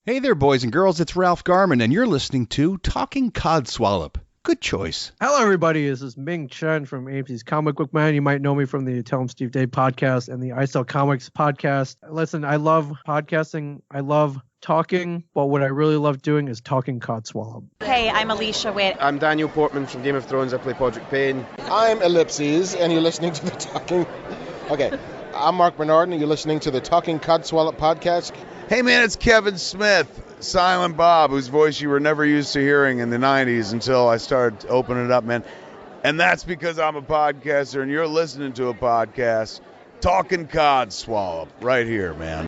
Hey there, boys and girls. It's Ralph Garman, and you're listening to Talking Codswallop. Good choice. Hello, everybody. This is Ming Chen from AMC's Comic Book Man. You might know me from the Tell 'em Steve Dave podcast and the I Sell Comics podcast. Listen, I love podcasting. I love talking, but what I really love doing is talking Codswallop. Hey, I'm Alicia Witt. I'm Daniel Portman from Game of Thrones. I play Podrick Payne. I'm Ellipses, and you're listening to the Talking... Okay, I'm Mark Bernard, and you're listening to the Talking Codswallop podcast. Hey man, it's Kevin Smith, Silent Bob, whose voice you were never used to hearing in the 90s until I started opening it up, man. And that's because I'm a podcaster and you're listening to a podcast, Talking Codswallop, right here, man.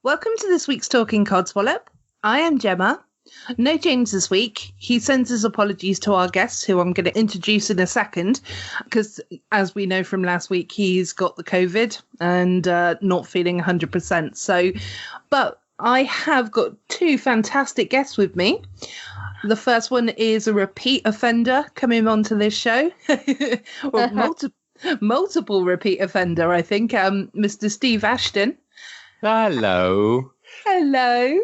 Welcome to this week's Talking Codswallop. I am Gemma. No James this week. He sends his apologies to our guest, who I'm going to introduce in a second, because as we know from last week, he's got the COVID and not feeling 100%. So, but I have got two fantastic guests with me. The first one is a repeat offender coming onto this show, or multiple repeat offender, I think. Mr. Steve Ashton. Hello. Hello.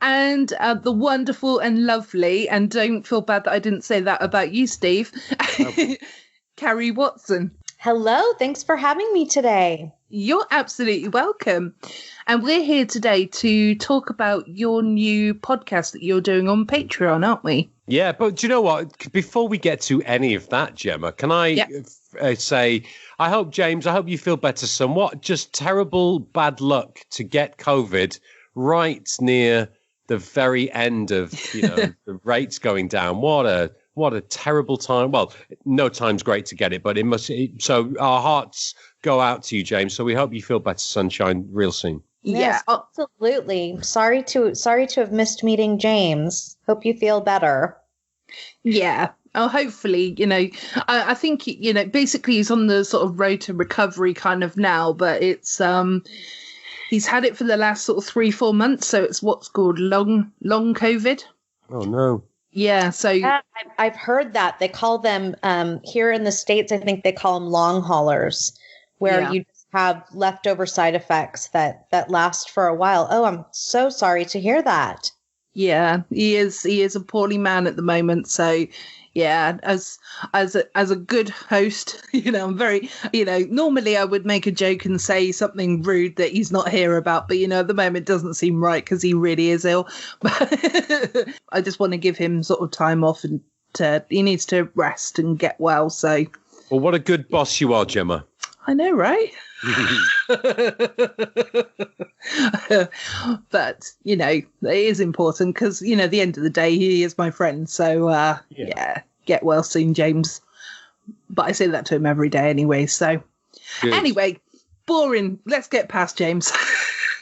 And the wonderful and lovely, and don't feel bad that I didn't say that about you, Steve, Carrie Watson. Hello, thanks for having me today. You're absolutely welcome. And we're here today to talk about your new podcast that you're doing on Patreon, aren't we? Yeah, but do you know what? Before we get to any of that, Gemma, can I say, I hope you feel better somewhat. Just terrible bad luck to get COVID right near the very end of, the rates going down. What a terrible time. Well, no time's great to get it, but so our hearts go out to you, James. So we hope you feel better, sunshine, real soon. Yes, absolutely. Sorry to have missed meeting James. Hope you feel better. Yeah. Oh, hopefully, I think, basically he's on the sort of road to recovery kind of now, but it's, he's had it for the last sort of 3-4 months. So it's what's called long COVID. Oh, no. Yeah. So I've heard that they call them, here in the States, I think they call them long haulers, where you just have leftover side effects that last for a while. Oh, I'm so sorry to hear that. Yeah, he is a poorly man at the moment. So yeah, as a good host, I'm very, normally I would make a joke and say something rude that he's not here about, but at the moment it doesn't seem right because he really is ill. But I just want to give him sort of time off, and he needs to rest and get well. So, well, what a good boss you are, Gemma. I know, right? But it is important because at the end of the day he is my friend, so get well soon, James. But I say that to him every day anyway, so good. Anyway, boring, let's get past James.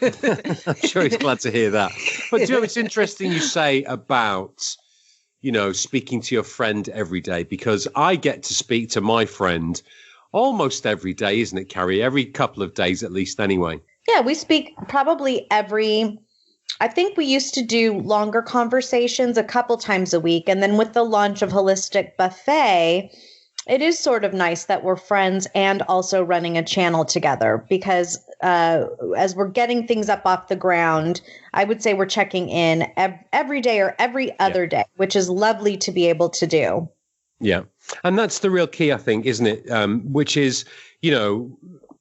I'm sure he's glad to hear that. But it's interesting you say about speaking to your friend every day, because I get to speak to my friend almost every day, isn't it, Carrie? Every couple of days at least, anyway. Yeah, we speak probably I think we used to do longer conversations a couple times a week. And then with the launch of Holistic Buffet, it is sort of nice that we're friends and also running a channel together, because as we're getting things up off the ground, I would say we're checking in every day or every other day, which is lovely to be able to do. Yeah. And that's the real key, I think, isn't it? Which is,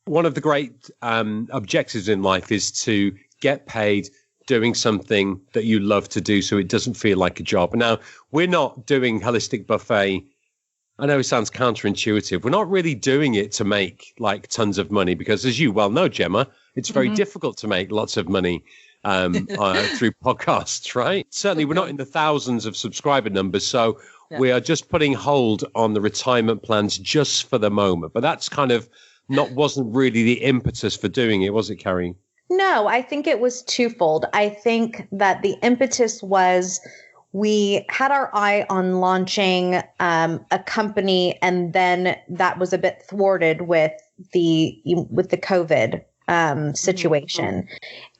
one of the great objectives in life is to get paid doing something that you love to do, so it doesn't feel like a job. Now, we're not doing Holistic Buffet. I know it sounds counterintuitive. We're not really doing it to make like tons of money, because as you well know, Gemma, it's very difficult to make lots of money through podcasts, right? Certainly, we're not in the thousands of subscriber numbers. So we are just putting hold on the retirement plans just for the moment. But that's kind of wasn't really the impetus for doing it, was it, Carrie? No, I think it was twofold. I think that the impetus was we had our eye on launching a company, and then that was a bit thwarted with the COVID situation.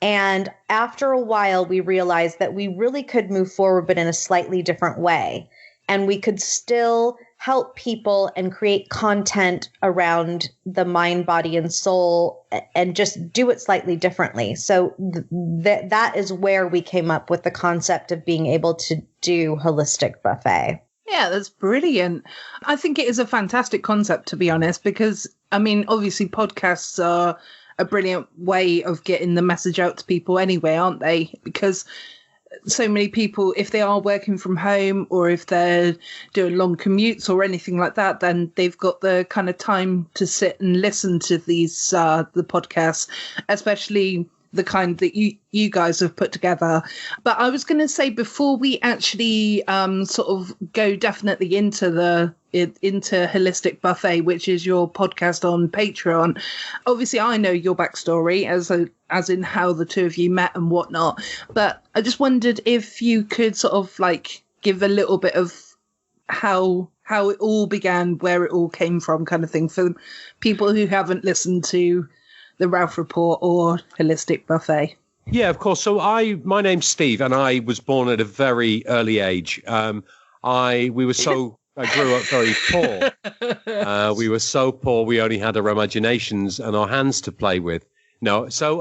And after a while, we realized that we really could move forward, but in a slightly different way. And we could still help people and create content around the mind, body, and soul, and just do it slightly differently. So that is where we came up with the concept of being able to do Holistic Buffet. Yeah, that's brilliant. I think it is a fantastic concept, to be honest, because, I mean, obviously podcasts are a brilliant way of getting the message out to people anyway, aren't they? Because so many people, if they are working from home or if they're doing long commutes or anything like that, then they've got the kind of time to sit and listen to these the podcasts, especially the kind that you guys have put together. But I was going to say, before we actually sort of go definitely into Holistic Buffet, which is your podcast on Patreon, obviously I know your backstory as in how the two of you met and whatnot, but I just wondered if you could sort of like give a little bit of how it all began, where it all came from, kind of thing, for people who haven't listened to the Ralph Report or Holistic Buffet. Yeah, of course. So my name's Steve, and I was born at a very early age. I grew up very poor. We were so poor, we only had our imaginations and our hands to play with. No, so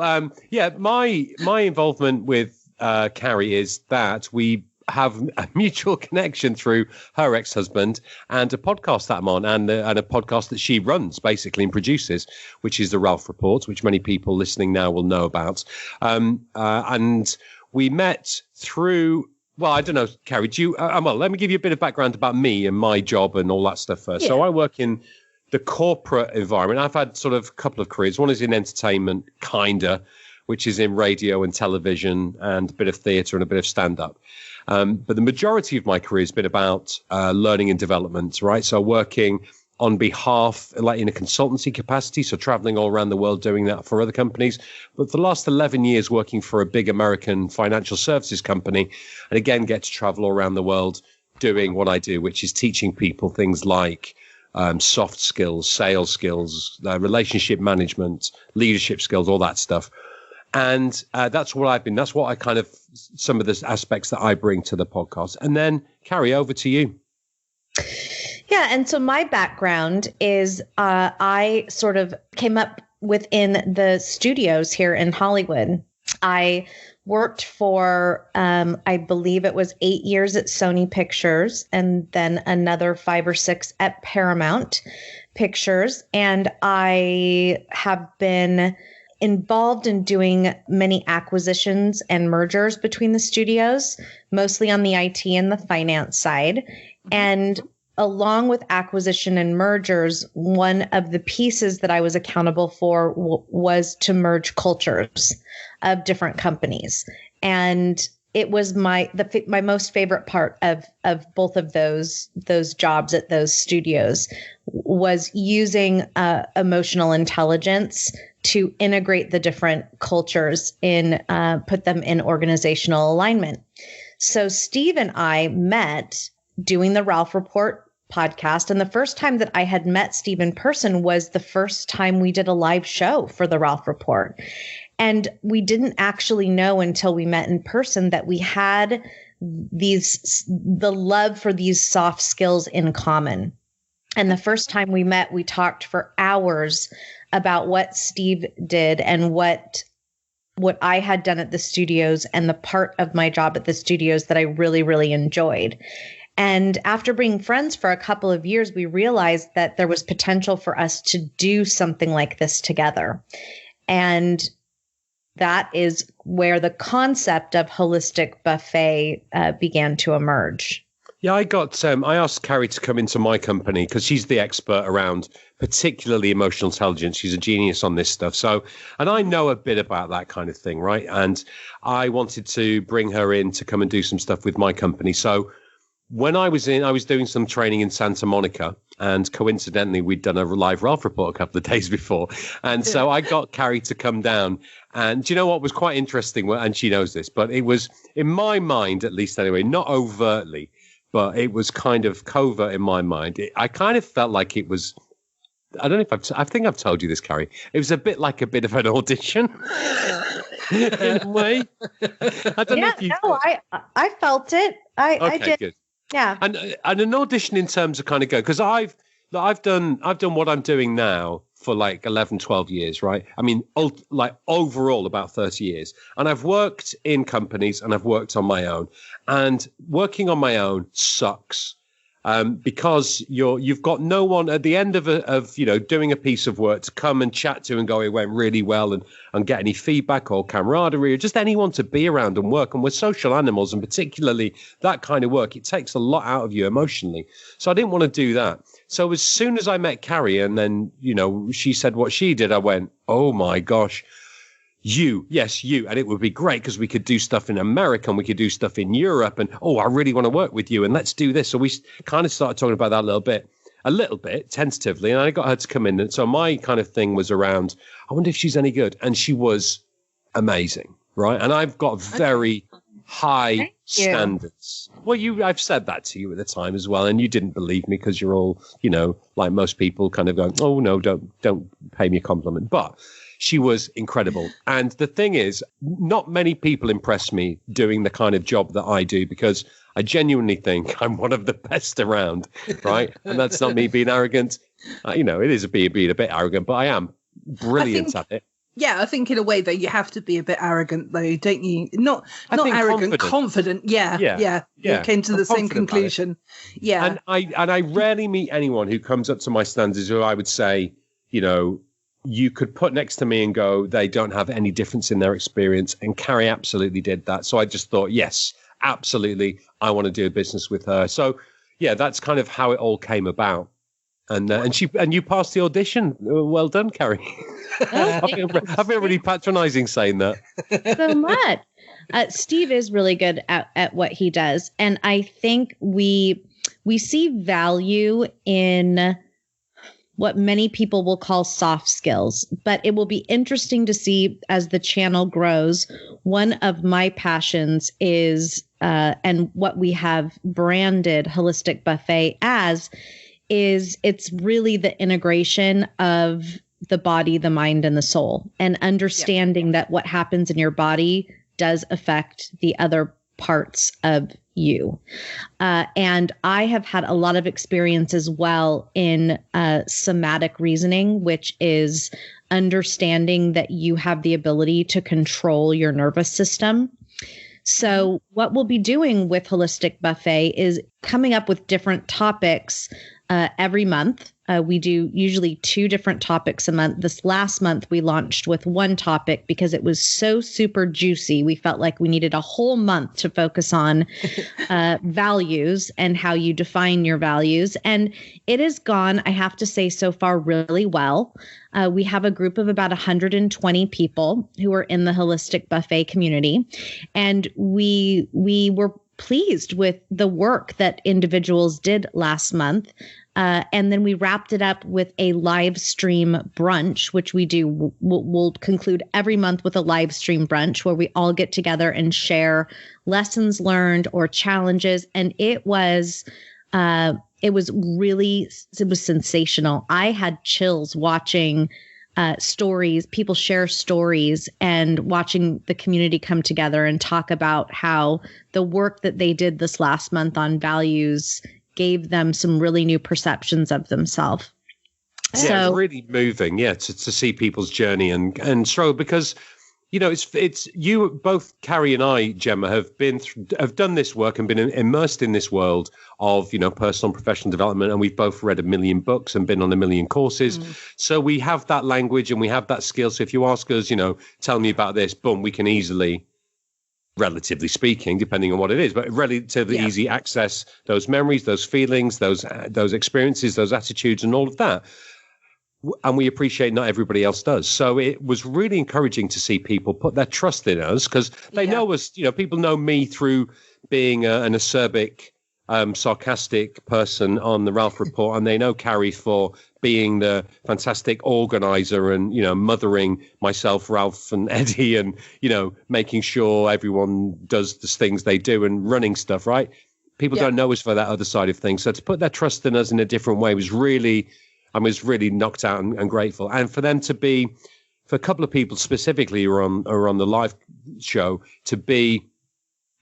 my involvement with Carrie is that we have a mutual connection through her ex-husband and a podcast that I'm on, and a podcast that she runs basically and produces, which is the Ralph Report, which many people listening now will know about. And we met through, well, I don't know, Carrie, do you, well, let me give you a bit of background about me and my job and all that stuff first. Yeah. So I work in the corporate environment. I've had sort of a couple of careers. One is in entertainment, which is in radio and television and a bit of theatre and a bit of stand-up. But the majority of my career has been about learning and development, right? So working on behalf, like in a consultancy capacity, so traveling all around the world doing that for other companies. But for the last 11 years working for a big American financial services company, and again, get to travel all around the world doing what I do, which is teaching people things like soft skills, sales skills, relationship management, leadership skills, all that stuff. And that's what I've been. That's what I kind of, some of the aspects that I bring to the podcast. And then, Carrie, over to you. Yeah. And so my background is I sort of came up within the studios here in Hollywood. I worked for, I believe it was 8 years at Sony Pictures, and then another 5 or 6 at Paramount Pictures. And I have been involved in doing many acquisitions and mergers between the studios, mostly on the IT and the finance side. And along with acquisition and mergers, one of the pieces that I was accountable for was to merge cultures of different companies. And it was my most favorite part of both of those jobs at those studios was using emotional intelligence to integrate the different cultures put them in organizational alignment. So Steve and I met doing the Ralph Report podcast. And the first time that I had met Steve in person was the first time we did a live show for the Ralph Report. And we didn't actually know until we met in person that we had the love for these soft skills in common. And the first time we met, we talked for hours about what Steve did and what I had done at the studios and the part of my job at the studios that I really, really enjoyed. And after being friends for a couple of years, we realized that there was potential for us to do something like this together. And that is where the concept of Holistic Buffet began to emerge. Yeah, I asked Carrie to come into my company because she's the expert around particularly emotional intelligence. She's a genius on this stuff. So, and I know a bit about that kind of thing, right? And I wanted to bring her in to come and do some stuff with my company. So when I was doing some training in Santa Monica, and coincidentally, we'd done a live Ralph report a couple of days before. And so I got Carrie to come down. And do you know what was quite interesting? And she knows this, but it was, in my mind, at least anyway, not overtly, but it was kind of covert in my mind. I kind of felt like it was, I don't know if I think I've told you this, Carrie. It was a bit like a bit of an audition in a way. I don't know if you. No, I felt it. I did. Good. Yeah. And an audition in terms of kind of go, because I've done what I'm doing now for like 11, 12 years, right? I mean, like overall about 30 years. And I've worked in companies and I've worked on my own. And working on my own sucks. Because you've got no one at the end of doing a piece of work to come and chat to and go, it went really well, and get any feedback or camaraderie or just anyone to be around and work. And we're social animals, and particularly that kind of work, it takes a lot out of you emotionally. So I didn't want to do that. So as soon as I met Carrie and then, she said what she did, I went, oh my gosh. Yes, you. And it would be great because we could do stuff in America and we could do stuff in Europe. And, I really want to work with you and let's do this. So we kind of started talking about that a little bit tentatively. And I got her to come in. And so my kind of thing was around, I wonder if she's any good. And she was amazing, right? And I've got very high standards. Well, I've said that to you at the time as well. And you didn't believe me because you're all, like most people kind of going, oh, no, don't pay me a compliment. But she was incredible. And the thing is, not many people impress me doing the kind of job that I do because I genuinely think I'm one of the best around, right? And that's not me being arrogant. It is being a bit arrogant, but I am brilliant at it. Yeah, I think in a way that you have to be a bit arrogant, though, don't you? Not arrogant, confident. Yeah. You came to the same conclusion. Yeah. And I rarely meet anyone who comes up to my standards who I would say, you could put next to me and go, they don't have any difference in their experience. And Carrie absolutely did that. So I just thought, yes, absolutely. I want to do a business with her. So yeah, that's kind of how it all came about. And you passed the audition. Well done, Carrie. I've been really patronizing saying that. So much. Steve is really good at what he does. And I think we see value in what many people will call soft skills, but it will be interesting to see as the channel grows. One of my passions is, and what we have branded Holistic Buffet as, is it's really the integration of the body, the mind, and the soul, and understanding that what happens in your body does affect the other parts of you. And I have had a lot of experience as well in somatic reasoning, which is understanding that you have the ability to control your nervous system. So what we'll be doing with Holistic Buffet is coming up with different topics every month. We do usually 2 different topics a month. This last month, we launched with 1 topic because it was so super juicy. We felt like we needed a whole month to focus on values and how you define your values. And it has gone, I have to say, so far really well. We have a group of about 120 people who are in the Holistic Buffet community. And we were pleased with the work that individuals did last month. And then we wrapped it up with a live stream brunch, which we do. We'll conclude every month with a live stream brunch where we all get together and share lessons learned or challenges. And it was sensational. I had chills watching stories, people share stories, and watching the community come together and talk about how the work that they did this last month on values gave them some really new perceptions of themselves. Yeah, it's really moving, to see people's journey and struggle, because it's you both, Carrie and I, Gemma, have done this work and been immersed in this world of personal and professional development, and we've both read 1 million books and been on 1 million courses. So we have that language and we have that skill. So if you ask us, tell me about this, boom, we can easily, relatively speaking, depending on what it is, but relatively easy access those memories, those feelings, those experiences, those attitudes, and all of that. And we appreciate not everybody else does. So it was really encouraging to see people put their trust in us, because they know us. People know me through being an acerbic sarcastic person on the Ralph Report, and they know Carrie for being the fantastic organizer and, you know, mothering myself, Ralph and Eddie, and, you know, making sure everyone does the things they do and running stuff, right? People don't know us for that other side of things. So to put their trust in us in a different way was really, I was really knocked out and grateful. And for them to be, for a couple of people specifically who are on the live show, to be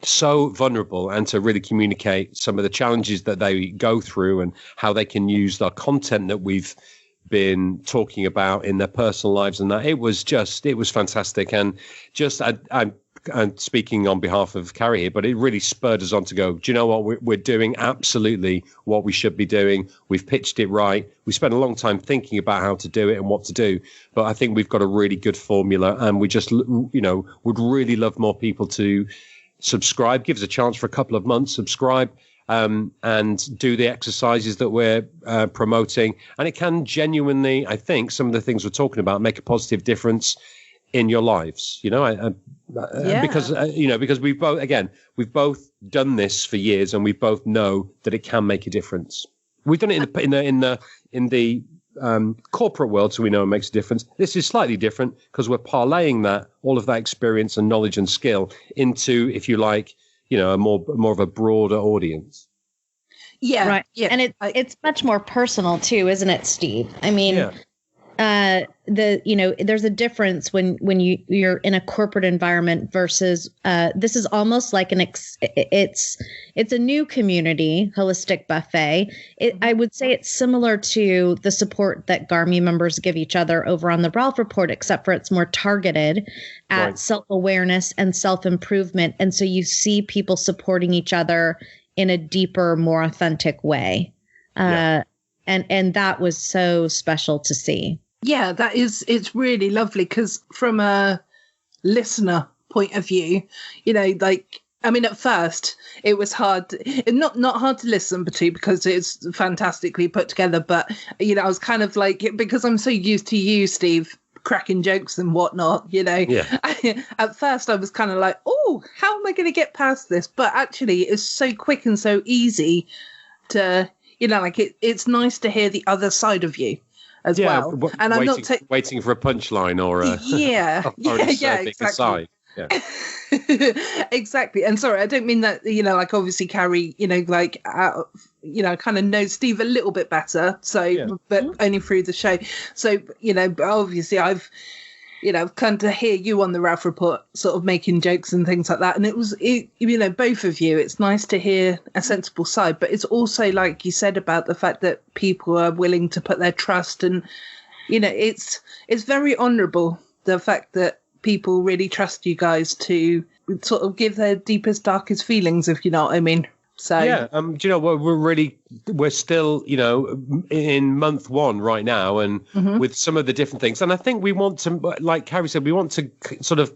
so vulnerable and to really communicate some of the challenges that they go through and how they can use the content that we've been talking about in their personal lives, and that it was fantastic. And just I'm speaking on behalf of Carrie here, but it really spurred us on to go, do you know what, we're doing absolutely what we should be doing. We've pitched it right. We spent a long time thinking about how to do it and what to do, but I think we've got a really good formula, and we just, you know, would really love more people to subscribe, give us a chance for a couple of months, subscribe, and do the exercises that we're promoting. And it can genuinely, I think, some of the things we're talking about make a positive difference in your lives, you know, because, you know, because we've both done this for years, and we both know that it can make a difference. We've done it in the corporate world, so we know it makes a difference. This is slightly different because we're parlaying all of that experience and knowledge and skill into, if you like, you know, a more of a broader audience. Yeah, right. Yeah, and it's much more personal too, isn't it, Steve? I mean, there's a difference when you're in a corporate environment versus this is almost like it's a new community, Holistic Buffet. I would say it's similar to the support that Garmy members give each other over on the Ralph Report, except for it's more targeted at self-awareness and self-improvement. And so you see people supporting each other in a deeper, more authentic way. And that was so special to see. Yeah, it's really lovely, because from a listener point of view, you know, like, I mean, at first it was hard, not hard to listen to, because it's fantastically put together. But, you know, I was kind of like, because I'm so used to you, Steve, cracking jokes and whatnot, you know, at first I was kind of like, oh, how am I going to get past this? But actually it's so quick and so easy to, you know, like it's nice to hear the other side of you as well. And I'm not waiting for a punchline or a exactly. Aside. Yeah. Exactly. And sorry, I don't mean that, you know, like obviously Carrie, you know, like you know, kind of knows Steve a little bit better, so but only through the show. So, you know, obviously I've, you know, come to hear you on the Ralph Report sort of making jokes and things like that. And you know, both of you, it's nice to hear a sensible side, but it's also, like you said, about the fact that people are willing to put their trust, and, you know, it's very honourable, the fact that people really trust you guys to sort of give their deepest, darkest feelings, if you know what I mean. So yeah, do you know what, we're still, you know, in month 1 right now, and with some of the different things, and I think we want to, like Carrie said, we want to sort of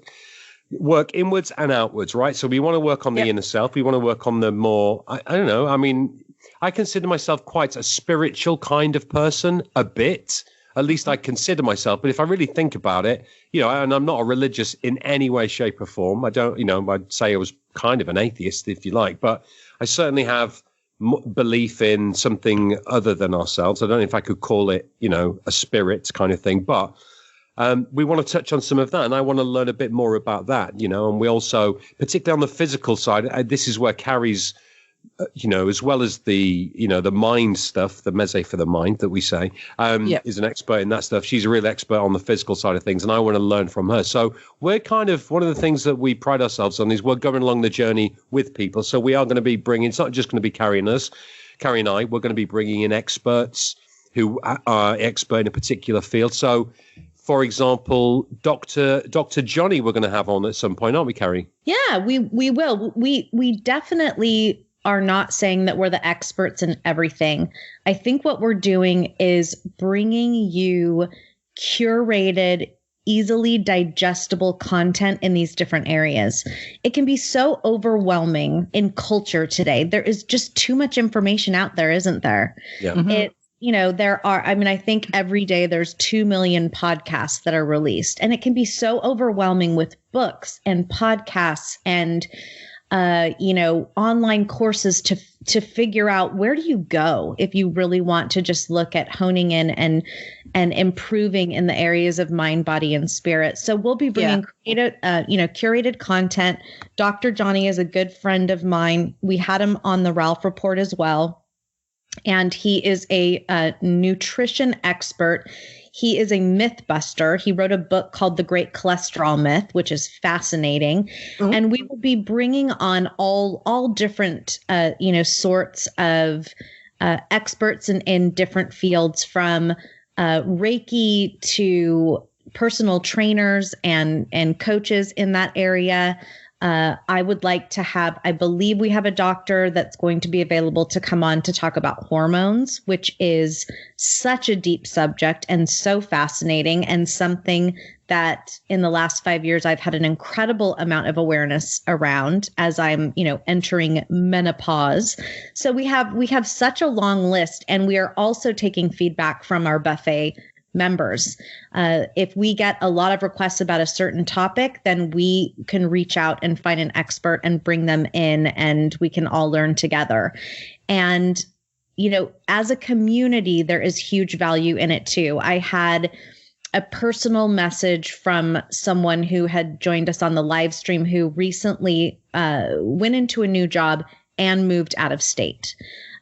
work inwards and outwards, right? So we want to work on the inner self. We want to work on the more, I don't know. I mean, I consider myself quite a spiritual kind of person, a bit. At least I consider myself. But if I really think about it, you know, and I'm not a religious in any way, shape or form. I don't, you know, I'd say I was kind of an atheist, if you like, but I certainly have belief in something other than ourselves. I don't know if I could call it, you know, a spirit kind of thing, but we want to touch on some of that. And I want to learn a bit more about that, you know, and we also, particularly on the physical side, this is where Carrie's, you know, as well as the, you know, the mind stuff, the meze for the mind that we say, is an expert in that stuff. She's a real expert on the physical side of things, and I want to learn from her. So we're kind of, one of the things that we pride ourselves on is we're going along the journey with people. So we are going to be bringing, it's not just going to be Carrie and I, we're going to be bringing in experts who are expert in a particular field. So, for example, Dr. Johnny we're going to have on at some point, aren't we, Carrie? Yeah, we will. We definitely are not saying that we're the experts in everything. I think what we're doing is bringing you curated, easily digestible content in these different areas. It can be so overwhelming in culture today. There is just too much information out there, isn't there? Yeah. You know, there are, I mean, I think every day there's 2 million podcasts that are released, and it can be so overwhelming with books and podcasts and online courses to figure out where do you go if you really want to just look at honing in and improving in the areas of mind, body, and spirit. So we'll be bringing curated content. Dr. Johnny is a good friend of mine. We had him on the Ralph Report as well. And he is a nutrition expert. He is a myth buster. He wrote a book called The Great Cholesterol Myth, which is fascinating. Mm-hmm. And we will be bringing on all different, sorts of experts in different fields, from Reiki to personal trainers and coaches in that area. I would like to I believe we have a doctor that's going to be available to come on to talk about hormones, which is such a deep subject and so fascinating, and something that in the last 5 years, I've had an incredible amount of awareness around as I'm, entering menopause. So we have such a long list, and we are also taking feedback from our buffet members. If we get a lot of requests about a certain topic, then we can reach out and find an expert and bring them in, and we can all learn together. And, as a community, there is huge value in it too. I had a personal message from someone who had joined us on the live stream who recently went into a new job and moved out of state.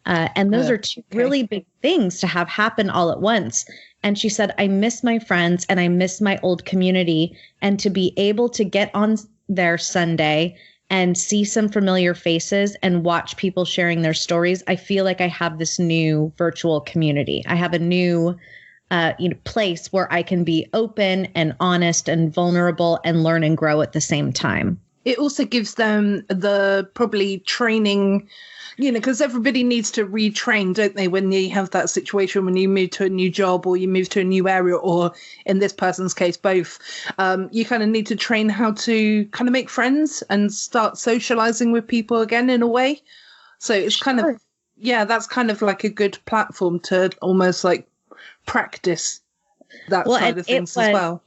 And those are two really big things to have happen all at once. And she said, I miss my friends and I miss my old community. And to be able to get on there Sunday and see some familiar faces and watch people sharing their stories, I feel like I have this new virtual community. I have a new place where I can be open and honest and vulnerable and learn and grow at the same time. It also gives them the probably training, because everybody needs to retrain, don't they? When you have that situation, when you move to a new job or you move to a new area, or in this person's case, both, you kind of need to train how to kind of make friends and start socializing with people again in a way. So it's kind of, that's kind of like a good platform to almost like practice that side of things as well.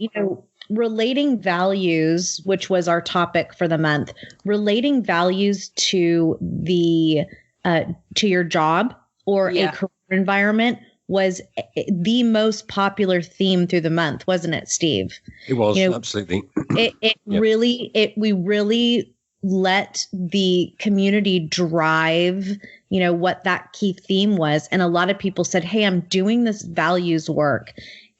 Relating values, which was our topic for the month, relating values to your job or a career environment was the most popular theme through the month, wasn't it, Steve? It was, absolutely. We really let the community drive, what that key theme was. And a lot of people said, hey, I'm doing this values work.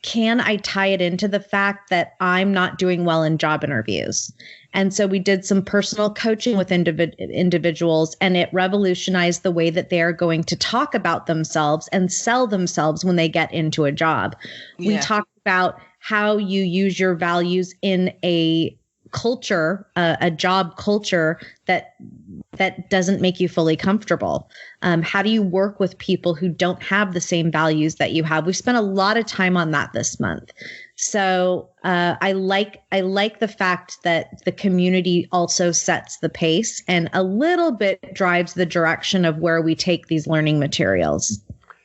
Can I tie it into the fact that I'm not doing well in job interviews? And so we did some personal coaching with individuals, and it revolutionized the way that they are going to talk about themselves and sell themselves when they get into a job. Yeah. We talked about how you use your values in a culture, a job culture that doesn't make you fully comfortable. How do you work with people who don't have the same values that you have? We spent a lot of time on that this month. So I like the fact that the community also sets the pace and a little bit drives the direction of where we take these learning materials.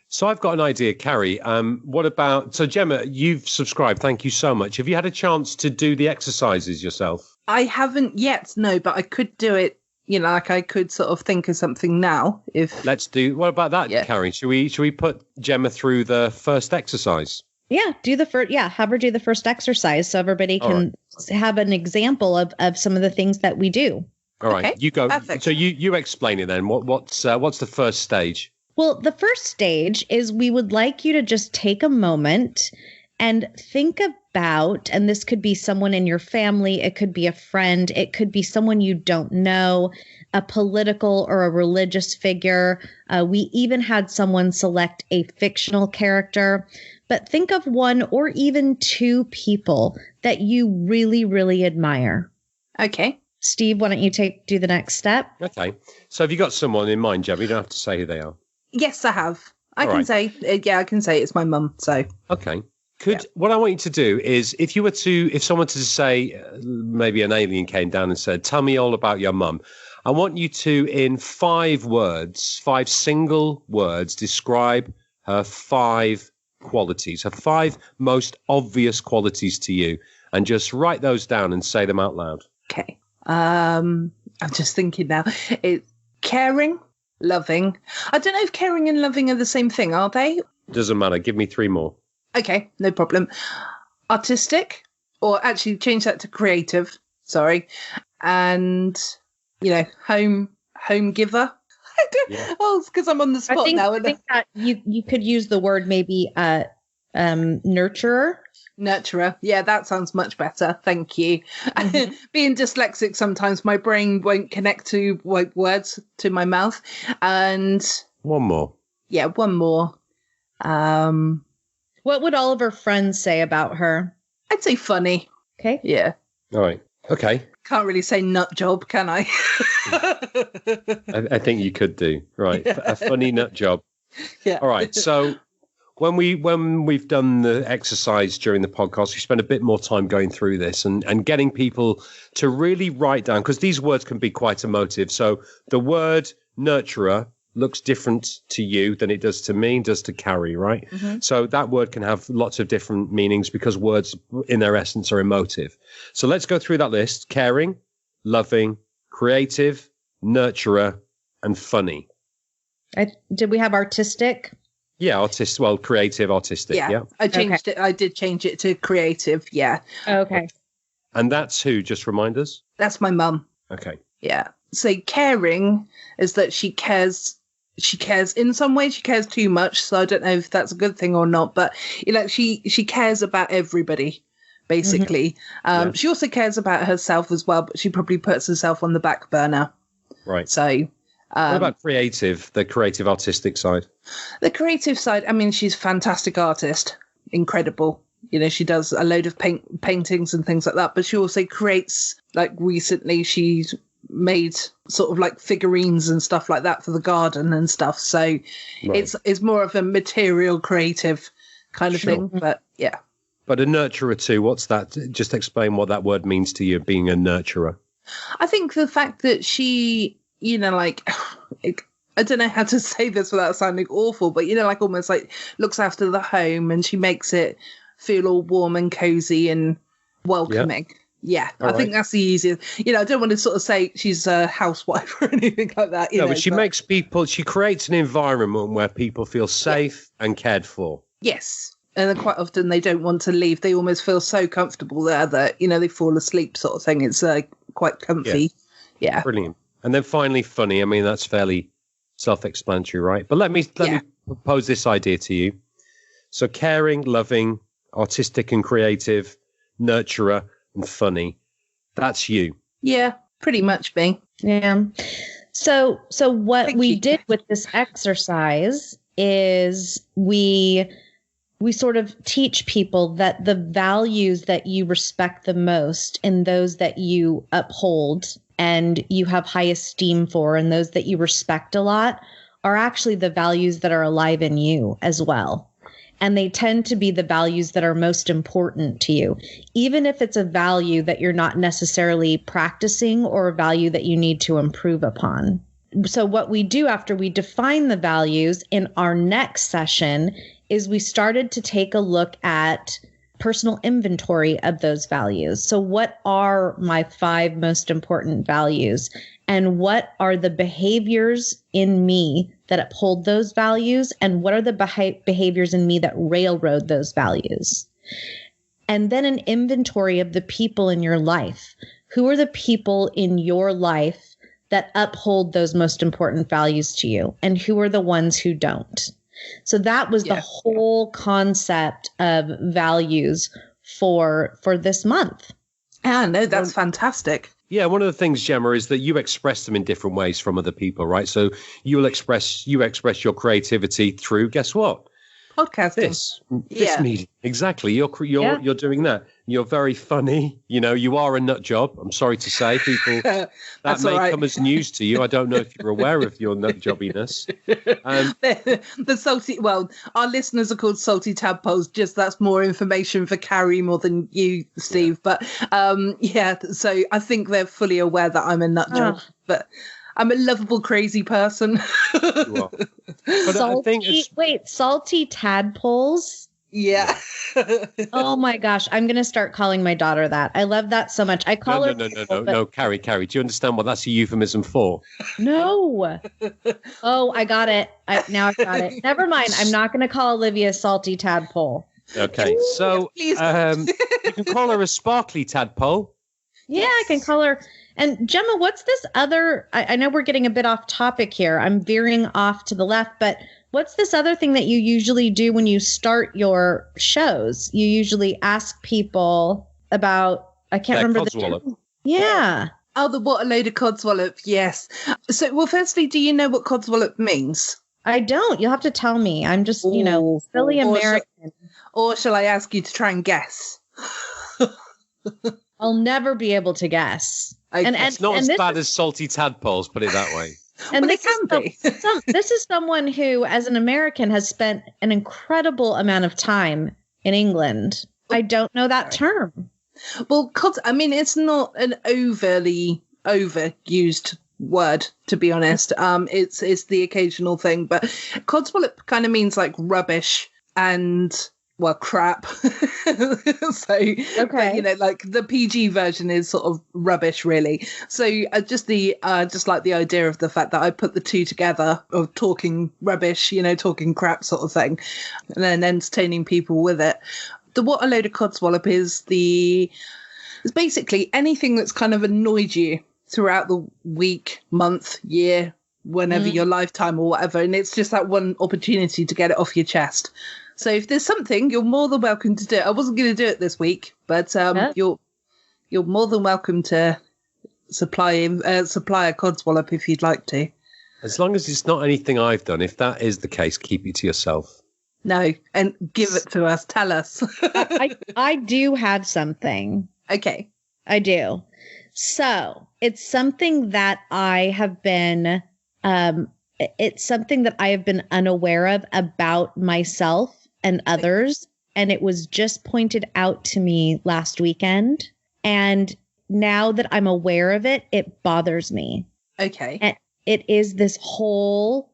So I've got an idea, Carrie. What about, so Gemma, you've subscribed. Thank you so much. Have you had a chance to do the exercises yourself? I haven't yet, no, but I could do it. Like I could sort of think of something now. What about that, Carrie? Should we put Gemma through the first exercise? Yeah, have her do the first exercise so everybody can have an example of some of the things that we do. All right, okay. You go. Perfect. So you explain it then. What's the first stage? Well, the first stage is we would like you to just take a moment and think about, and this could be someone in your family, it could be a friend, it could be someone you don't know, a political or a religious figure. We even had someone select a fictional character. But think of one or even two people that you really, really admire. Okay. Steve, why don't you do the next step? Okay. So have you got someone in mind, Gemma? You don't have to say who they are. Yes, I have. I can say it's my mum. So okay. What I want you to do is, if someone to say, maybe an alien came down and said, "Tell me all about your mum," I want you to, in 5 single words, describe her 5 qualities, her 5 most obvious qualities to you, and just write those down and say them out loud. Okay. I'm just thinking now. It's caring, loving. I don't know if caring and loving are the same thing, are they? Doesn't matter. Give me 3 more. Okay, no problem. Artistic, or actually change that to creative. Sorry, and home giver. Oh, it's because I'm on the spot now. I think that you could use the word maybe nurturer. Nurturer. Yeah, that sounds much better. Thank you. Mm-hmm. Being dyslexic, sometimes my brain won't connect to words to my mouth. And one more. Yeah, one more. What would all of her friends say about her? I'd say funny. Okay. Yeah. All right. Okay. Can't really say nut job, can I? I think you could do. Right. Yeah. A funny nut job. Yeah. All right. So when we've done the exercise during the podcast, we spent a bit more time going through this and getting people to really write down, because these words can be quite emotive. So the word nurturer looks different to you than it does to me, does to Carrie, right? Mm-hmm. So that word can have lots of different meanings because words in their essence are emotive. So let's go through that list: caring, loving, creative, nurturer, and funny. Did we have artistic? Yeah, creative, artistic. Yeah. I changed it. I did change it to creative. Yeah. Okay. And that's who? Just remind us. That's my mum. Okay. Yeah. So caring is that she cares. She cares in some ways. She cares too much. So I don't know if that's a good thing or not. But she cares about everybody, basically. Mm-hmm. She also cares about herself as well. But she probably puts herself on the back burner. Right. So. What about creative, the creative artistic side? The creative side, I mean, she's a fantastic artist. Incredible. She does a load of paintings and things like that. But she also creates, like recently, she's made sort of like figurines and stuff like that for the garden and stuff. So it's more of a material creative kind of thing. But yeah. But a nurturer too, what's that? Just explain what that word means to you, being a nurturer. I think the fact that she... I don't know how to say this without sounding awful, but, almost like looks after the home and she makes it feel all warm and cozy and welcoming. Yeah, I think that's the easiest. I don't want to sort of say she's a housewife or anything like that. But she creates an environment where people feel safe and cared for. Yes. And then quite often they don't want to leave. They almost feel so comfortable there that, they fall asleep sort of thing. It's quite comfy. Yeah. Brilliant. And then finally, funny. I mean, that's fairly self-explanatory, right? But let me propose this idea to you. So caring, loving, artistic and creative, nurturer and funny. That's you. Yeah, pretty much me. Yeah. So what we did with this exercise is we sort of teach people that the values that you respect the most and those that you uphold and you have high esteem for and those that you respect a lot are actually the values that are alive in you as well. And they tend to be the values that are most important to you, even if it's a value that you're not necessarily practicing or a value that you need to improve upon. So what we do after we define the values in our next session is we started to take a look at personal inventory of those values. So what are my 5 most important values? And what are the behaviors in me that uphold those values? And what are the behaviors in me that railroad those values? And then an inventory of the people in your life. Who are the people in your life that uphold those most important values to you? And who are the ones who don't? So that was the whole concept of values for this month. Yeah, no, that's fantastic. Yeah, one of the things, Gemma, is that you express them in different ways from other people, right? So you express your creativity through, guess what? Podcasting. This medium. Exactly. You're doing that. You're very funny. You are a nut job. I'm sorry to say, people. That may come as news to you. I don't know if you're aware of your nut jobbiness. The salty. Well, our listeners are called salty tadpoles. Just that's more information for Carrie more than you, Steve. But so I think they're fully aware that I'm a nut job. But I'm a lovable, crazy person. You are. But salty tadpoles? Yeah. Oh my gosh, I'm gonna start calling my daughter that. I love that so much. I call her. No, Carrie. Do you understand what that's a euphemism for? No. Oh, I got it. Now I've got it. Never mind. I'm not gonna call Olivia salty tadpole. Okay, so you can call her a sparkly tadpole. Yeah, I can call her. And Gemma, what's this other? I know we're getting a bit off topic here. I'm veering off to the left, but what's this other thing that you usually do when you start your shows? You usually ask people about, I can't remember the term. Yeah. Oh, the what a load of codswallop. Yes. So, well, firstly, do you know what codswallop means? I don't. You'll have to tell me. I'm just, silly American. Or shall I ask you to try and guess? I'll never be able to guess. It's not as bad as salty tadpoles, put it that way. And this is someone who, as an American, has spent an incredible amount of time in England. I don't know that term. Well, it's not an overly overused word, to be honest. It's the occasional thing, but codswallop kind of means like rubbish and crap. So okay, like the PG version is sort of rubbish, really. So just like the idea of the fact that I put the two together of talking rubbish, talking crap sort of thing, and then entertaining people with it. The what a load of codswallop is basically anything that's kind of annoyed you throughout the week, month, year, whenever your lifetime or whatever, and it's just that one opportunity to get it off your chest. So if there's something, you're more than welcome to do it. I wasn't going to do it this week, but you're more than welcome to supply a codswallop if you'd like to. As long as it's not anything I've done. If that is the case, keep it to yourself. No, and give it to us. Tell us. I do have something. Okay. I do. So it's something that I have been it's something that I have been unaware of about myself and others. And it was just pointed out to me last weekend. And now that I'm aware of it, it bothers me. Okay. And it is this whole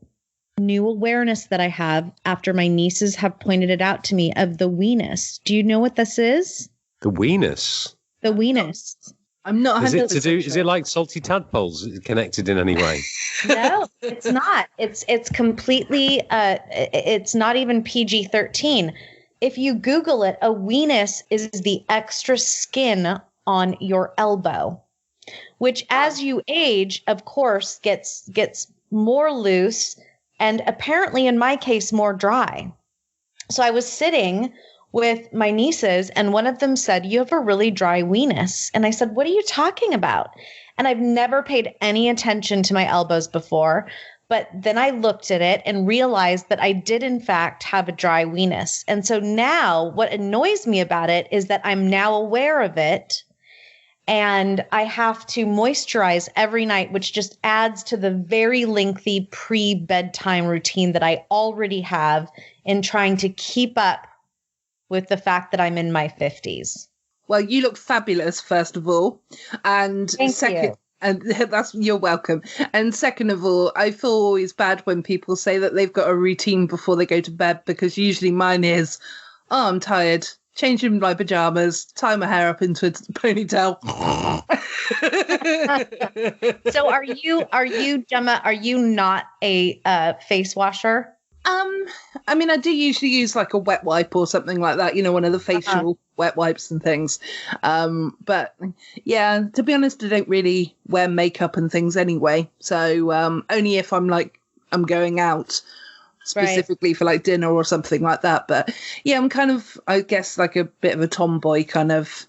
new awareness that I have after my nieces have pointed it out to me of the weenus. Do you know what this is? The weenus? The weenus. I'm not. Is it like salty tadpoles connected in any way? No, it's not. It's completely. It's not even PG-13. If you Google it, a weenus is the extra skin on your elbow, which, as you age, of course, gets more loose and apparently, in my case, more dry. So I was sitting with my nieces, and one of them said, "You have a really dry weenus." And I said, "What are you talking about?" And I've never paid any attention to my elbows before. But then I looked at it and realized that I did, in fact, have a dry weenus. And so now what annoys me about it is that I'm now aware of it. And I have to moisturize every night, which just adds to the very lengthy pre-bedtime routine that I already have in trying to keep up with the fact that I'm in my 50s. Well, you look fabulous, first of all. And Thank you. And you're welcome. And second of all, I feel always bad when people say that they've got a routine before they go to bed, because usually mine is, "Oh, I'm tired. Change into my pajamas, tie my hair up into a ponytail." So are you, Gemma, are you not a face washer? I mean, I do usually use like a wet wipe or something like that, one of the facial wet wipes and things. But yeah, to be honest, I don't really wear makeup and things anyway. So only if I'm going out specifically for like dinner or something like that. But yeah, I'm kind of, I guess, like a bit of a tomboy kind of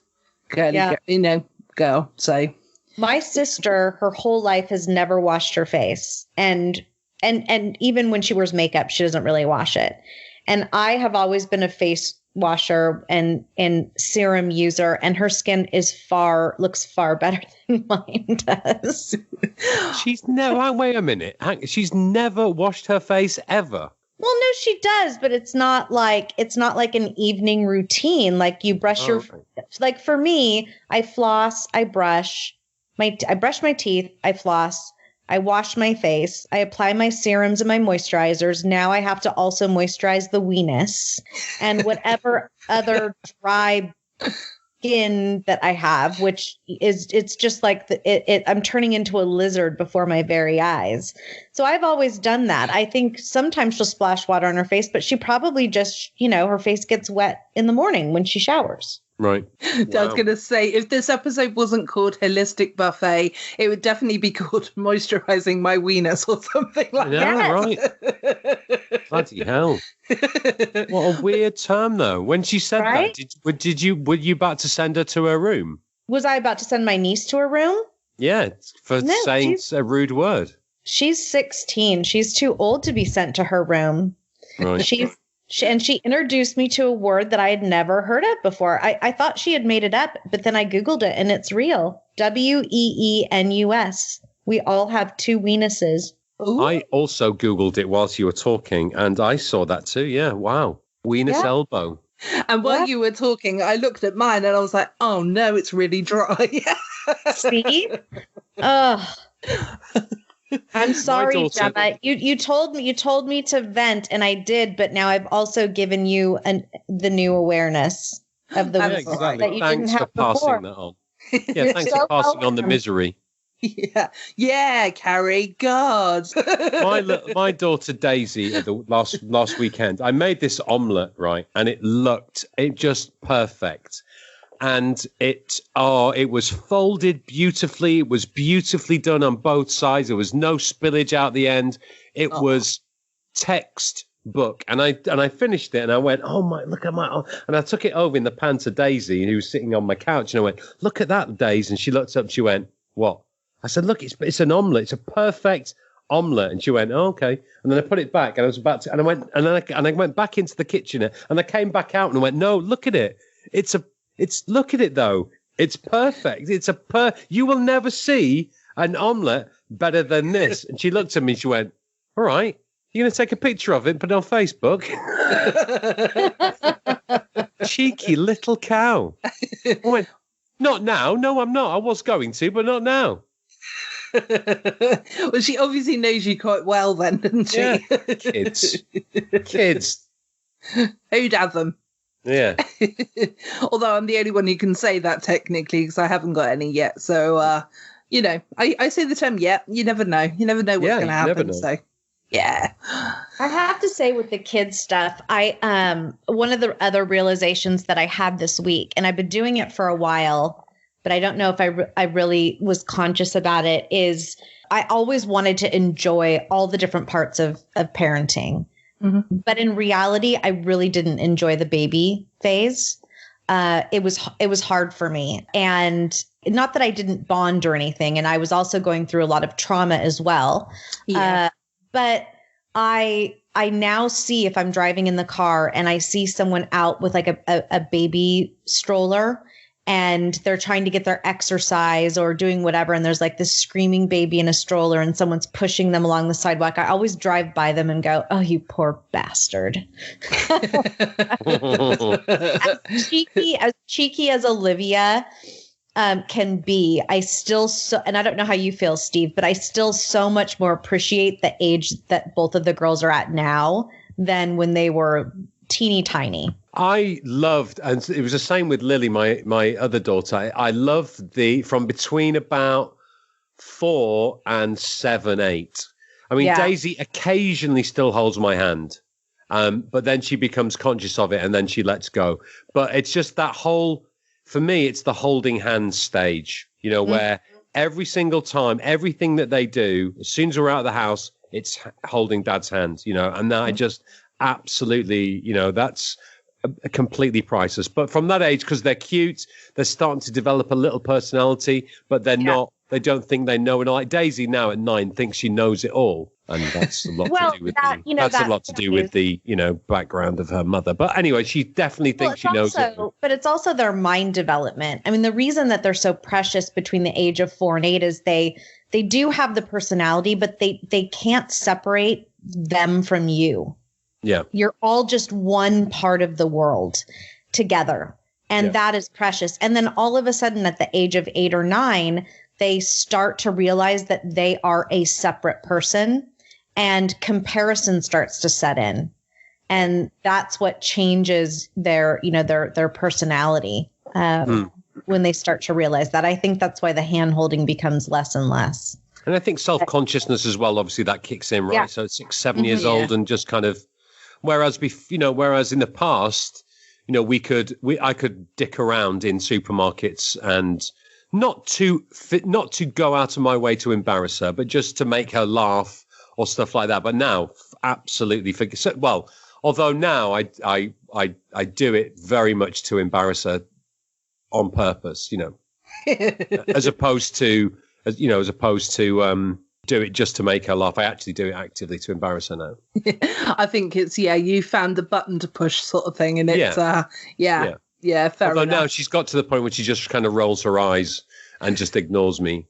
girl. So my sister, her whole life has never washed her face. And even when she wears makeup, she doesn't really wash it. And I have always been a face washer and serum user, and her skin looks far better than mine does. She's never, wait a minute. She's never washed her face ever. Well, no, she does, but it's not like an evening routine. Like you brush like for me, I floss, I brush my teeth, I floss, I wash my face. I apply my serums and my moisturizers. Now I have to also moisturize the weenus and whatever other dry skin that I have, which is, it's just like I'm turning into a lizard before my very eyes. So I've always done that. I think sometimes she'll splash water on her face, but she probably just, her face gets wet in the morning when she showers. Right. I was going to say, if this episode wasn't called Holistic Buffet, it would definitely be called Moisturizing My Weenus or something like that. Right. Bloody hell. What a weird term, though. When she said that, were you about to send her to her room? Was I about to send my niece to her room? Yeah, for saying a rude word. She's 16. She's too old to be sent to her room. Right. She introduced me to a word that I had never heard of before. I thought she had made it up, but then I Googled it and it's real. Weenus. We all have two weenuses. Ooh. I also Googled it whilst you were talking and I saw that too. Yeah. Wow. Weenus elbow. And while you were talking, I looked at mine and I was like, oh no, it's really dry. See? Ugh. I'm sorry, Gemma. You told me to vent, and I did, but now I've also given you the new awareness of the exactly. that you thanks didn't have for passing before. that on. Yeah, thanks for passing on the misery. Yeah, Carrie. God. my daughter Daisy at the last weekend, I made this omelette, right, and it just perfect. And it was folded beautifully. It was beautifully done on both sides. There was no spillage out the end. It was textbook. And I finished it and I went, oh my, look at my, and I took it over in the pan to Daisy who was sitting on my couch and I went, look at that, Daisy. And she looked up and she went, what? I said, look, it's an omelette. It's a perfect omelette. And she went, oh, okay. And then I put it back and I was about to, and I went, and I went back into the kitchen and I came back out and I went, no, look at it. Look at it though. It's perfect. You will never see an omelette better than this. And she looked at me. She went, all right, you're going to take a picture of it and put it on Facebook? Cheeky little cow. I went, not now. No, I'm not. I was going to, but not now. Well, she obviously knows you quite well then, doesn't she? Yeah. Kids. Who'd have them? Yeah. Although I'm the only one who can say that technically because I haven't got any yet. So, I say the term yet. You never know. You never know what's going to happen. So, yeah. I have to say with the kids stuff, one of the other realizations that I had this week, and I've been doing it for a while, but I don't know if I really was conscious about it, is I always wanted to enjoy all the different parts of parenting. Mm-hmm. But in reality, I really didn't enjoy the baby phase. It was hard for me, and not that I didn't bond or anything. And I was also going through a lot of trauma as well. Yeah. But I now see if I'm driving in the car and I see someone out with like a baby stroller and they're trying to get their exercise or doing whatever, and there's like this screaming baby in a stroller and someone's pushing them along the sidewalk, I always drive by them and go, oh, you poor bastard. As cheeky as Olivia can be, I still and I don't know how you feel, Steve, but I still so much more appreciate the age that both of the girls are at now than when they were teeny tiny. I loved, and it was the same with Lily, my other daughter. I loved from between about 4 and 7, 8. I mean, Daisy occasionally still holds my hand, but then she becomes conscious of it and then she lets go. But it's just that for me, it's the holding hands stage, where every single time, everything that they do, as soon as we're out of the house, it's holding dad's hand, and I just absolutely, that's completely priceless. But from that age, because they're cute, they're starting to develop a little personality, but they're not, they don't think they know. And like Daisy now at 9 thinks she knows it all. And that's a lot to do with the background of her mother. But anyway, she definitely thinks she knows it. But it's also their mind development. I mean, the reason that they're so precious between the age of 4 and 8 is they do have the personality, but they can't separate them from you. Yeah. You're all just one part of the world together. And that is precious. And then all of a sudden at the age of 8 or 9, they start to realize that they are a separate person, and comparison starts to set in. And that's what changes their personality when they start to realize that. I think that's why the hand holding becomes less and less. And I think self-consciousness as well, obviously that kicks in, right? Yeah. So 6, 7 years old and just kind of, whereas in the past, I could dick around in supermarkets and not to go out of my way to embarrass her, but just to make her laugh or stuff like that. But now, absolutely forget. Well, although now I do it very much to embarrass her on purpose, as opposed to do it just to make her laugh. I actually do it actively to embarrass her now. I think it's, you found the button to push sort of thing. And it's, fair Although enough. now she's got to the point where she just kind of rolls her eyes and just ignores me.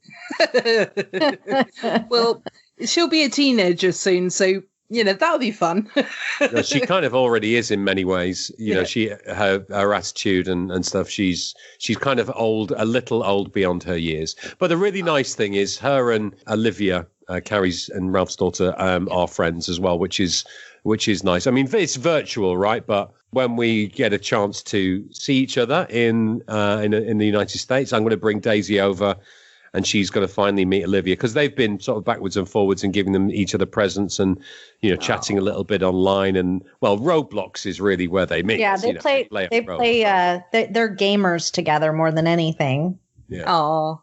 Well, she'll be a teenager soon, so that'll be fun. She kind of already is in many ways. Her attitude and stuff. She's kind of a little old beyond her years. But the really nice thing is her and Olivia, Carrie's and Ralph's daughter, are friends as well, which is nice. I mean, it's virtual, right? But when we get a chance to see each other in the United States, I'm going to bring Daisy over. And she's going to finally meet Olivia, because they've been sort of backwards and forwards and giving them each other presents and, chatting a little bit online. And, well, Roblox is really where they meet. Yeah, they're gamers together more than anything. Yeah. Oh,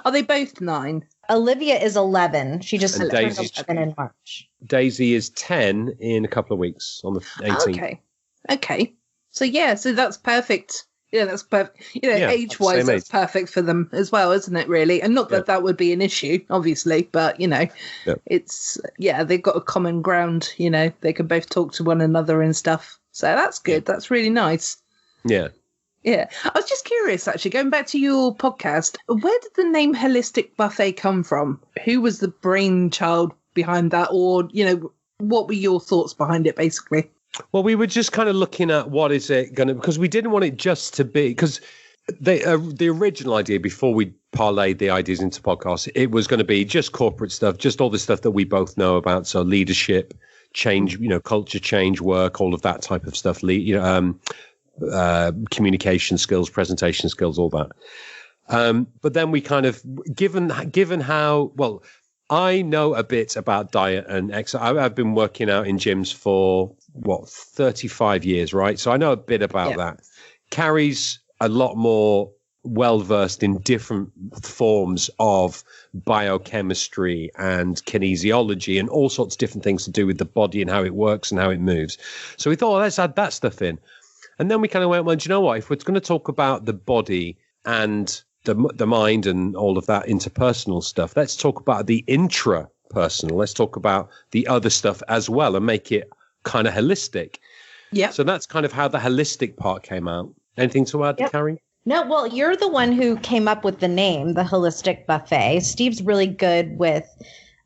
are they both 9? Olivia is 11. She just turned Daisy's 11 in March. Daisy is 10 in a couple of weeks on the 18th. Okay. So that's perfect. Yeah, that's perfect. Age-wise, that's perfect for them as well, isn't it, really? And not that that would be an issue, obviously, but, it's, they've got a common ground, they can both talk to one another and stuff. So that's good. That's really nice. Yeah. Yeah. I was just curious, actually, going back to your podcast, where did the name Holistic Buffet come from? Who was the brainchild behind that? Or, what were your thoughts behind it, basically? Well, we were just kind of looking at what is it going to, because we didn't want it just to be, because the original idea before we parlayed the ideas into podcasts, it was going to be just corporate stuff, just all the stuff that we both know about. So leadership, change, culture change, work, all of that type of stuff, communication skills, presentation skills, all that. But then we kind of, given how, well, I know a bit about diet and exercise. I've been working out in gyms for 35 years, right? So I know a bit about that. Carrie's a lot more well-versed in different forms of biochemistry and kinesiology and all sorts of different things to do with the body and how it works and how it moves. So we thought, let's add that stuff in. And then we kind of went, well, do you know what? If we're going to talk about the body and the mind and all of that interpersonal stuff, let's talk about the intrapersonal. Let's talk about the other stuff as well and make it kind of holistic. Yeah. So that's kind of how the holistic part came out. Anything to add, Carrie? No, well, you're the one who came up with the name, the Holistic Buffet. Steve's really good with,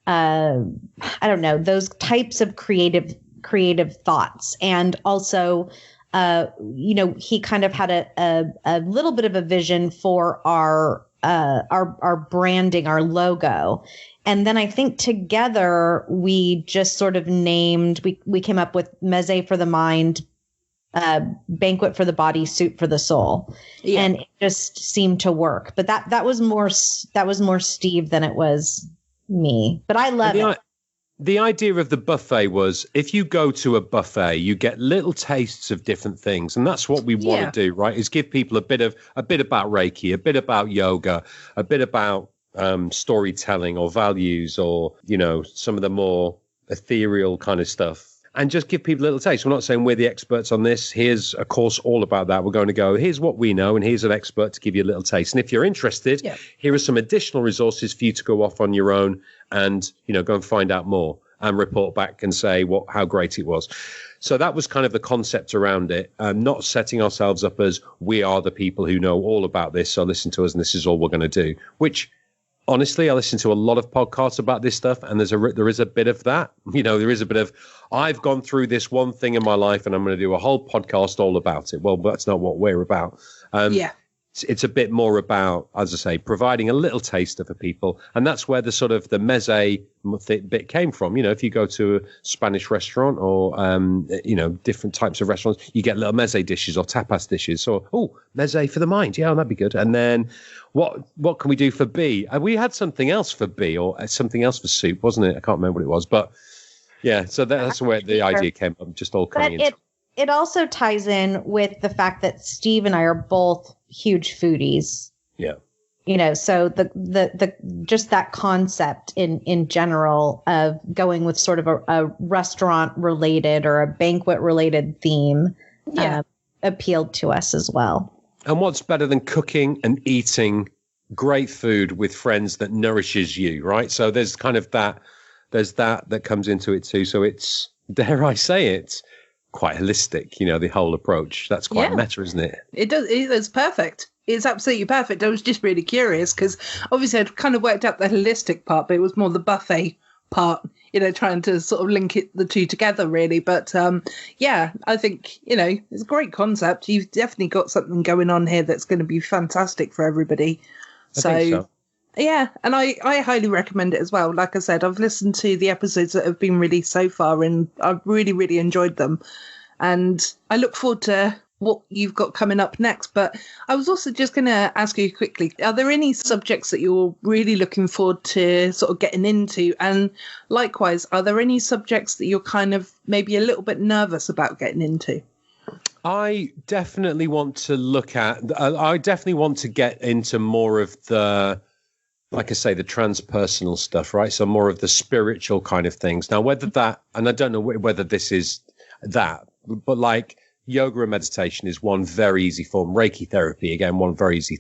those types of creative thoughts. And also, he kind of had a little bit of a vision for our branding, our logo. And then I think together we just sort of named, we came up with Meze for the mind, banquet for the body, soup for the soul. Yeah. And it just seemed to work. But that was more Steve than it was me. But I love it. The idea of the buffet was, if you go to a buffet, you get little tastes of different things. And that's what we want to do, right? Is give people a bit about Reiki, a bit about yoga, a bit about storytelling or values, or, some of the more ethereal kind of stuff. And just give people a little taste. We're not saying we're the experts on this. Here's a course all about that. We're going to go, here's what we know, and here's an expert to give you a little taste. And if you're interested, here are some additional resources for you to go off on your own and, go and find out more and report back and say how great it was. So that was kind of the concept around it. Not setting ourselves up as we are the people who know all about this, so listen to us and this is all we're going to do, which honestly, I listen to a lot of podcasts about this stuff, and there is a bit of that. There is a bit of, I've gone through this one thing in my life, and I'm going to do a whole podcast all about it. Well, that's not what we're about. it's a bit more about, as I say, providing a little taster for people. And that's where the sort of the meze bit came from. You know, if you go to a Spanish restaurant or, you know, different types of restaurants, you get little meze dishes or tapas dishes. Or, oh, meze for the mind. Yeah, that'd be good. And then what can we do for B? We had something else for B or something else for soup, wasn't it? I can't remember what it was. But yeah, so that's where the idea came from, just all coming in. It also ties in with the fact that Steve and I are both huge foodies. Yeah. You know, so the just that concept in general of going with sort of a restaurant related or a banquet related theme appealed to us as well. And what's better than cooking and eating great food with friends that nourishes you, right? So there's kind of that comes into it too. So it's, dare I say it, quite holistic, you know, the whole approach. That's quite meta, isn't it? It's perfect. It's absolutely perfect. I was just really curious because obviously I'd kind of worked out the holistic part, but it was more the buffet part, you know, trying to sort of link the two together really. But yeah, I think, you know, it's a great concept. You've definitely got something going on here that's going to be fantastic for everybody. I think so. Yeah, and I highly recommend it as well. Like I said, I've listened to the episodes that have been released so far and I've really, really enjoyed them. And I look forward to what you've got coming up next. But I was also just going to ask you quickly, are there any subjects that you're really looking forward to sort of getting into? And likewise, are there any subjects that you're kind of maybe a little bit nervous about getting into? I definitely want to I definitely want to get into more of the, like I say, the transpersonal stuff, right? So more of the spiritual kind of things. Now, whether that, and I don't know whether this is that, but like yoga and meditation is one very easy form. Reiki therapy, again, one very easy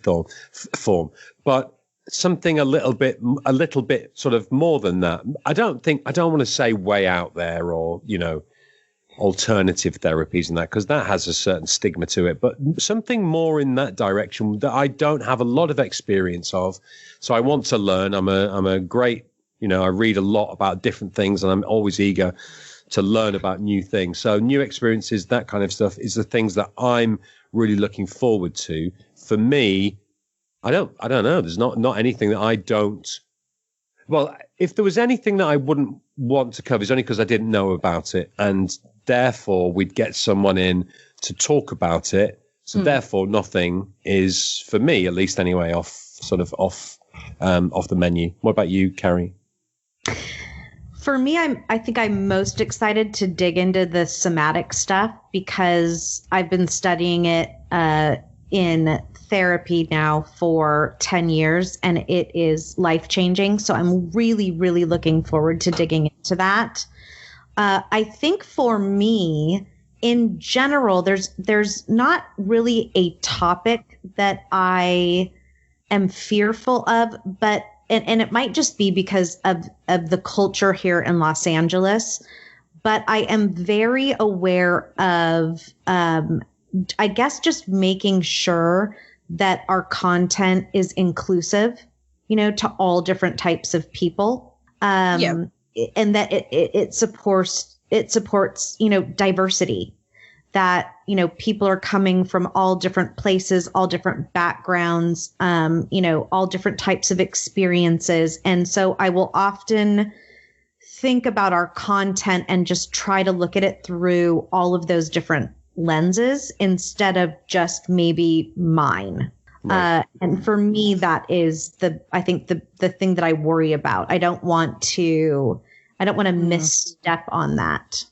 form. But something a little bit sort of more than that. I don't want to say way out there or, you know, alternative therapies and that, because that has a certain stigma to it, but something more in that direction that I don't have a lot of experience of. So I want to learn. I'm a great, you know, I read a lot about different things and I'm always eager to learn about new things. So new experiences, that kind of stuff is the things that I'm really looking forward to. For me, I don't know. There's not anything that I don't. Well, if there was anything that I wouldn't want to cover, it's only because I didn't know about it. And therefore we'd get someone in to talk about it. So therefore nothing is, for me at least anyway, off the menu. What about you, Carrie? For me, I think I'm most excited to dig into the somatic stuff because I've been studying it in therapy now for 10 years and it is life-changing. So I'm really, really looking forward to digging into that. I think for me, in general, there's not really a topic that I am fearful of, but and it might just be because of the culture here in Los Angeles, but I am very aware of, I guess, just making sure that our content is inclusive, you know, to all different types of people. And that it supports, you know, diversity, that, you know, people are coming from all different places, all different backgrounds, you know, all different types of experiences. And so I will often think about our content and just try to look at it through all of those different lenses instead of just maybe mine. Right. And for me, that is I think the thing that I worry about. I don't want to misstep on that.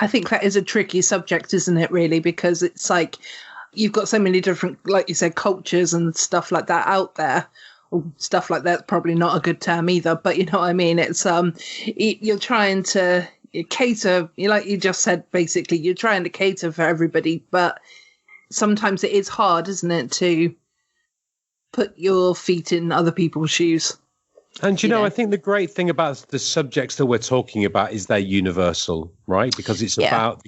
I think that is a tricky subject, isn't it, really? Because it's like you've got so many different, like you said, cultures and stuff like that out there. Stuff like that's probably not a good term either, but you know what I mean? It's you're trying to cater, like you just said, basically, you're trying to cater for everybody, but sometimes it is hard, isn't it, to put your feet in other people's shoes. And, you know, I think the great thing about the subjects that we're talking about is they're universal, right? Because it's about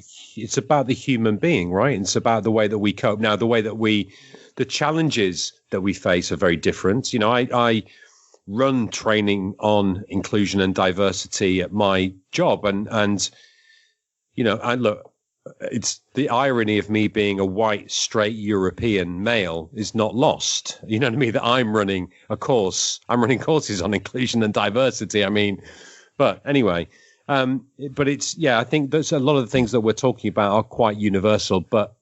the human being, right? And it's about the way that we cope. Now, the way that the challenges that we face are very different. You know, I run training on inclusion and diversity at my job. And you know, it's the irony of me being a white, straight European male is not lost. You know what I mean? That I'm running a course. I'm running courses on inclusion and diversity. I mean, but anyway, but it's, yeah, I think there's a lot of the things that we're talking about are quite universal, but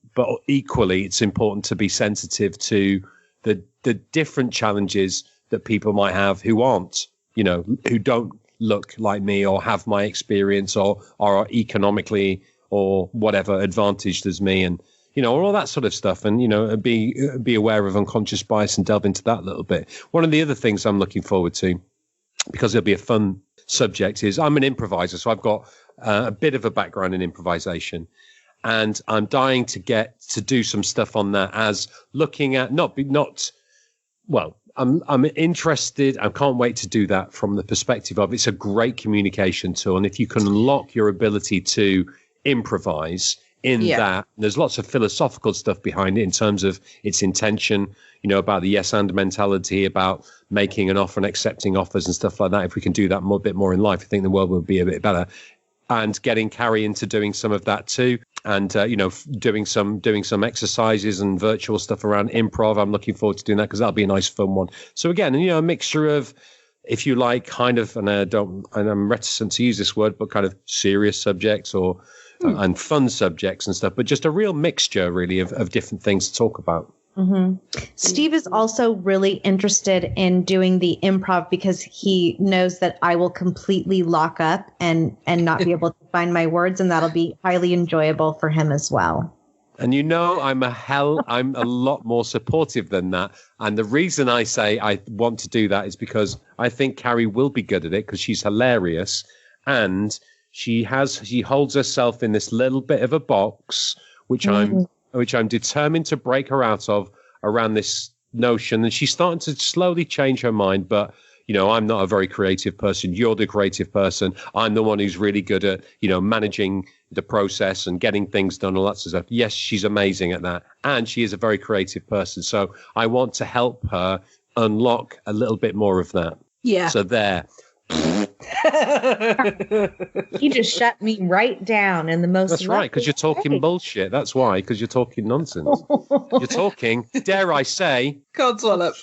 equally it's important to be sensitive to the different challenges that people might have who aren't, you know, who don't look like me or have my experience or are economically or whatever advantaged as me, and you know, all that sort of stuff, and you know, be aware of unconscious bias and delve into that a little bit. One of the other things I'm looking forward to, because it'll be a fun subject, is I'm an improviser, so I've got a bit of a background in improvisation, and I'm dying to get to do some stuff on that, as looking at I'm interested. I can't wait to do that from the perspective of it's a great communication tool, and if you can unlock your ability to improvise in that, there's lots of philosophical stuff behind it in terms of its intention, you know, about the yes and mentality, about making an offer and accepting offers and stuff like that. If we can do that a bit more in life, I think the world will be a bit better. And getting Carrie into doing some of that too, and you know, doing some exercises and virtual stuff around improv. I'm looking forward to doing that because that'll be a nice fun one. So again, you know, a mixture of, if you like, kind of, and I'm reticent to use this word, but kind of serious subjects or and fun subjects and stuff, but just a real mixture really of different things to talk about. Mm-hmm. Steve is also really interested in doing the improv because he knows that I will completely lock up and not be able to find my words, and that'll be highly enjoyable for him as well. And you know, I'm a lot more supportive than that. And the reason I say I want to do that is because I think Carrie will be good at it because she's hilarious, and she holds herself in this little bit of a box, which I'm determined to break her out of, around this notion. And she's starting to slowly change her mind. But, you know, I'm not a very creative person. You're the creative person. I'm the one who's really good at, you know, managing the process and getting things done, all that sort of stuff. Yes, she's amazing at that. And she is a very creative person. So I want to help her unlock a little bit more of that. Yeah. So there. He just shut me right down in the most. That's right, because you're talking bullshit. That's why, because you're talking nonsense. You're talking, dare I say, Codswallop.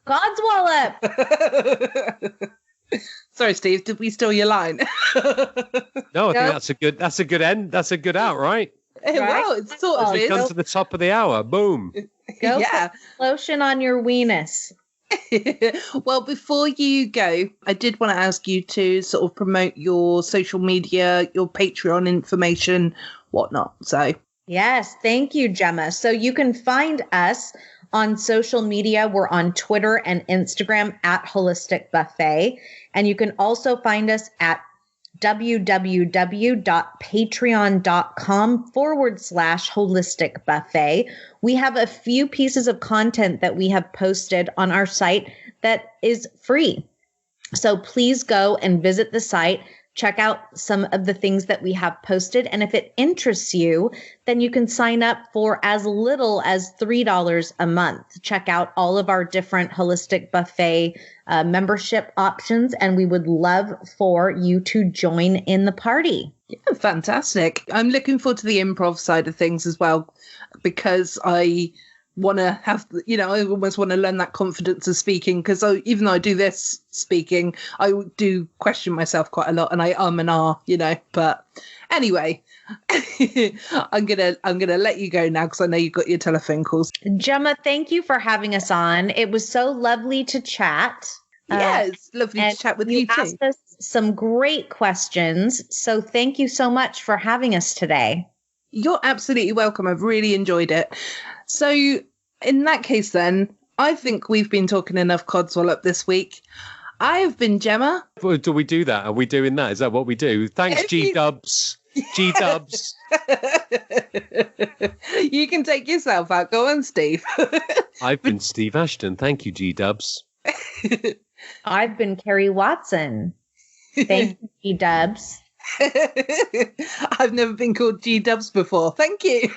Codswallop. Sorry, Steve. Did we steal your line? No, I think that's a good end. That's a good out, right? Well, it's sort of. We've come to the top of the hour. Boom. Go put lotion on your weenus. Well, before you go, I did want to ask you to sort of promote your social media, your Patreon information, whatnot. So yes, thank you, Gemma. So you can find us on social media. We're on Twitter and Instagram at Holistic Buffet. And you can also find us at www.patreon.com/holistic buffet. We have a few pieces of content that we have posted on our site that is free. So please go and visit the site, check out some of the things that we have posted. And if it interests you, then you can sign up for as little as $3 a month. Check out all of our different Holistic Buffet membership options, and we would love for you to join in the party. Yeah, fantastic. I'm looking forward to the improv side of things as well, because I want to have, you know, I almost want to learn that confidence of speaking, because even though I do this speaking, I do question myself quite a lot, and I and you know. But anyway, I'm gonna let you go now because I know you've got your telephone calls. Gemma, thank you for having us on. It was so lovely to chat. Yeah, it's lovely to chat with you too. You asked us some great questions, so thank you so much for having us today. You're absolutely welcome. I've really enjoyed it. So in that case, then, I think we've been talking enough Codswallop this week. I have been Gemma. Do we do that? Are we doing that? Is that what we do? Thanks, G-Dubs. G-Dubs. You can take yourself out. Go on, Steve. I've been Steve Ashton. Thank you, G-Dubs. I've been Carrie Watson. Thank you, G-Dubs. I've never been called G-Dubs before. Thank you.